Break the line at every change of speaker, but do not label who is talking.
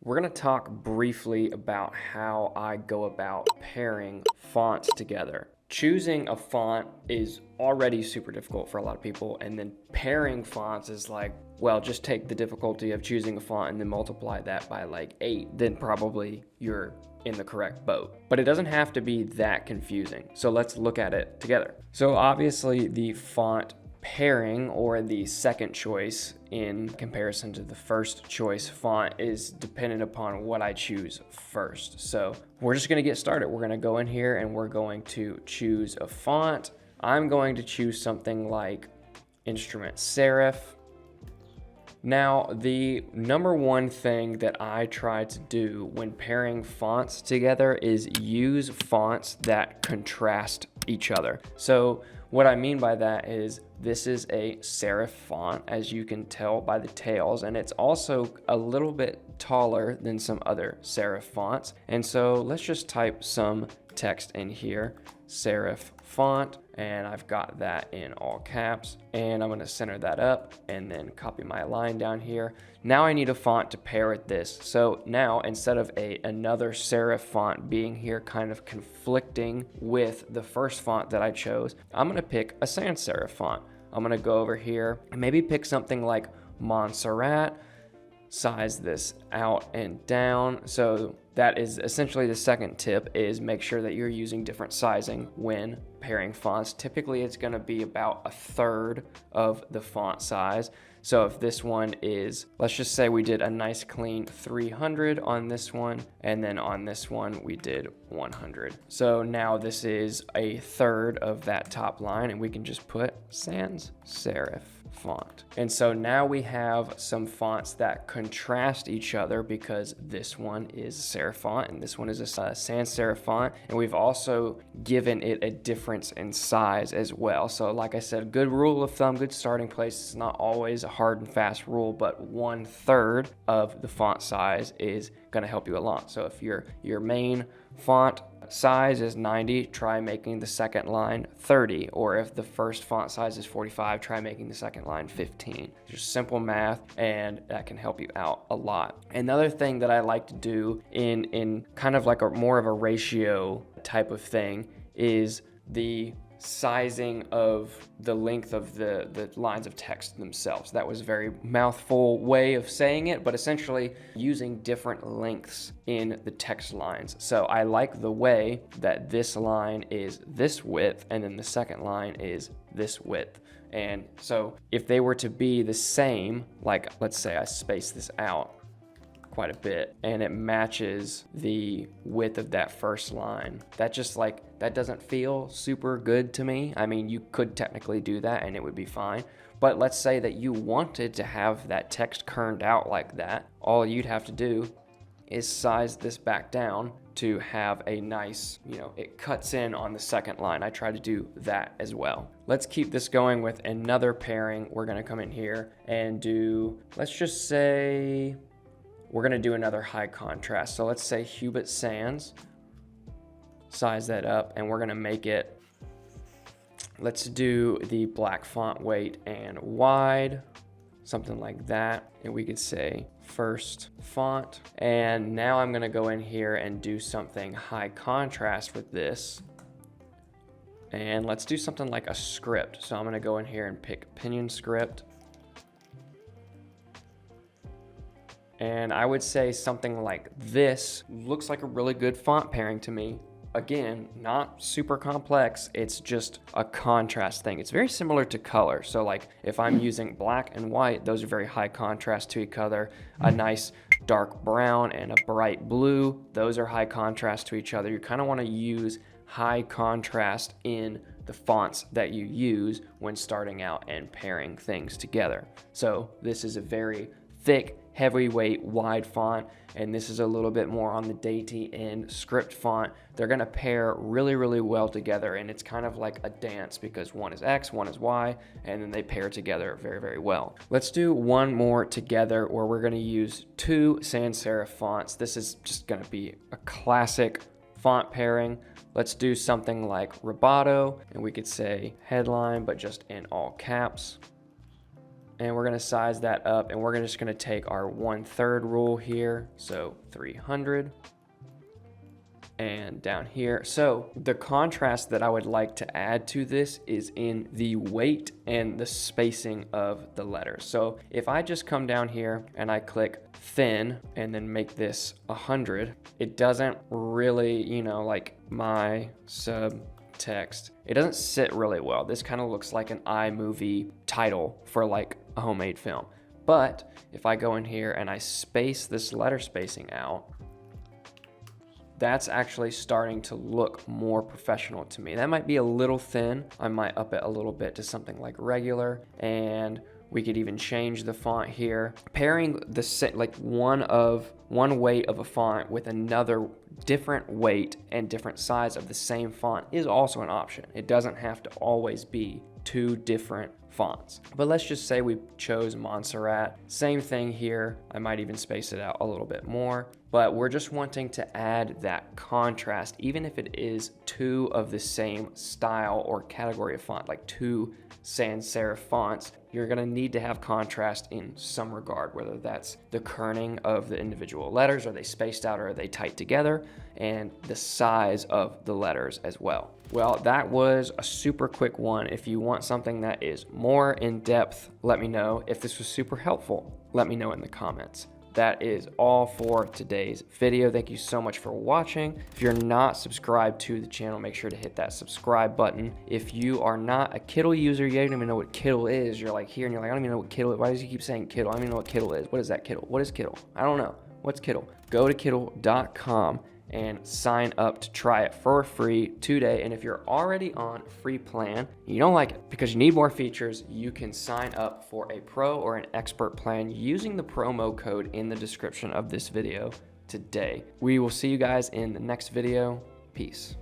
We're going to talk briefly about how I go about pairing fonts together. Choosing a font is already super difficult for a lot of people, and then pairing fonts is like, well, just take the difficulty of choosing a font and then multiply that by like 8, then probably you're in the correct boat. But it doesn't have to be that confusing. So let's look at it together. So obviously the font pairing, or the second choice in comparison to the first choice font, is dependent upon what I choose first. So we're just going to get started. We're going to go in here and we're going to choose a font. I'm going to choose something like Instrument Serif. Now, the number one thing that I try to do when pairing fonts together is use fonts that contrast each other. So what I mean by that is this is a serif font, as you can tell by the tails, and it's also a little bit taller than some other serif fonts. And so let's just type some text in here, serif font, and I've got that in all caps, and I'm going to center that up and then copy my line down here. Now I need a font to pair with this. So now, instead of another serif font being here kind of conflicting with the first font that I chose, I'm going to pick a sans serif font. I'm going to go over here and maybe pick something like Montserrat, size this out and down. So that is essentially the second tip, is make sure that you're using different sizing when pairing fonts. Typically it's going to be about 1/3 of the font size. So if this one is, let's just say we did a nice clean 300 on this one, and then on this one we did 100. So now this is 1/3 of that top line, and we can just put sans serif font. And so now we have some fonts that contrast each other, because this one is a serif font and this one is a sans serif font, and we've also given it a difference in size as well. So like I said, good rule of thumb, good starting place. It's not always a hard and fast rule, but 1/3 of the font size is going to help you a lot. So if your main font size is 90, try making the second line 30, or if the first font size is 45, try making the second line 15. Just simple math, and that can help you out a lot. Another thing that I like to do in kind of like a more of a ratio type of thing is the sizing of the length of the lines of text themselves. That was a very mouthful way of saying it, but essentially using different lengths in the text lines. So I like the way that this line is this width and then the second line is this width. And so if they were to be the same, like let's say I space this out quite a bit and it matches the width of that first line, that doesn't feel super good to me. I mean, you could technically do that and it would be fine, but let's say that you wanted to have that text kerned out like that. All you'd have to do is size this back down to have a nice, it cuts in on the second line. I try to do that as well. Let's keep this going with another pairing. We're going to come in here and do, let's just say, we're going to do another high contrast. So let's say Hubert Sans, size that up, and we're going to make it, let's do the black font weight and wide, something like that. And we could say first font. And now I'm going to go in here and do something high contrast with this. And let's do something like a script. So I'm going to go in here and pick Pinion Script. And I would say something like this looks like a really good font pairing to me. Again, not super complex. It's just a contrast thing. It's very similar to color. So like if I'm using black and white, those are very high contrast to each other. A nice dark brown and a bright blue, those are high contrast to each other. You kind of want to use high contrast in the fonts that you use when starting out and pairing things together. So this is a very thick, heavyweight, wide font, and this is a little bit more on the dainty end script font. They're going to pair really, really well together, and it's kind of like a dance because one is X, one is Y, and then they pair together very, very well. Let's do one more together where we're going to use 2 sans serif fonts. This is just going to be a classic font pairing. Let's do something like Roboto, and we could say headline, but just in all caps. and we're gonna size that up, and we're just gonna take our 1/3 rule here, so 300. And down here, so the contrast that I would like to add to this is in the weight and the spacing of the letters. So if I just come down here and I click thin and then make this 100, it doesn't really, you know, like my subtext, it doesn't sit really well. This kind of looks like an iMovie title for like a homemade film. But if I go in here and I space this letter spacing out, that's actually starting to look more professional to me. That might be a little thin. I might up it a little bit to something like regular, and we could even change the font here. Pairing the like one weight of a font with another different weight and different size of the same font is also an option. It doesn't have to always be two different fonts. But let's just say we chose Montserrat. Same thing here. I might even space it out a little bit more, but we're just wanting to add that contrast, even if it is two of the same style or category of font, like two sans serif fonts. You're gonna need to have contrast in some regard, whether that's the kerning of the individual letters, are they spaced out or are they tight together, and the size of the letters as well. Well, that was a super quick one. If you want something that is more in depth, let me know. If this was super helpful, let me know in the comments. That is all for today's video. Thank you so much for watching. If you're not subscribed to the channel, make sure to hit that subscribe button. If you are not a Kittl user, you don't even know what Kittl is. You're like here and you're like, I don't even know what Kittl is. Why does he keep saying Kittl? I don't even know what Kittl is. What is that Kittl? What is Kittl? I don't know. What's Kittl? Go to kittl.com and sign up to try it for free today. And if you're already on a free plan, you don't like it because you need more features, you can sign up for a pro or an expert plan using the promo code in the description of this video today. We will see you guys in the next video. Peace.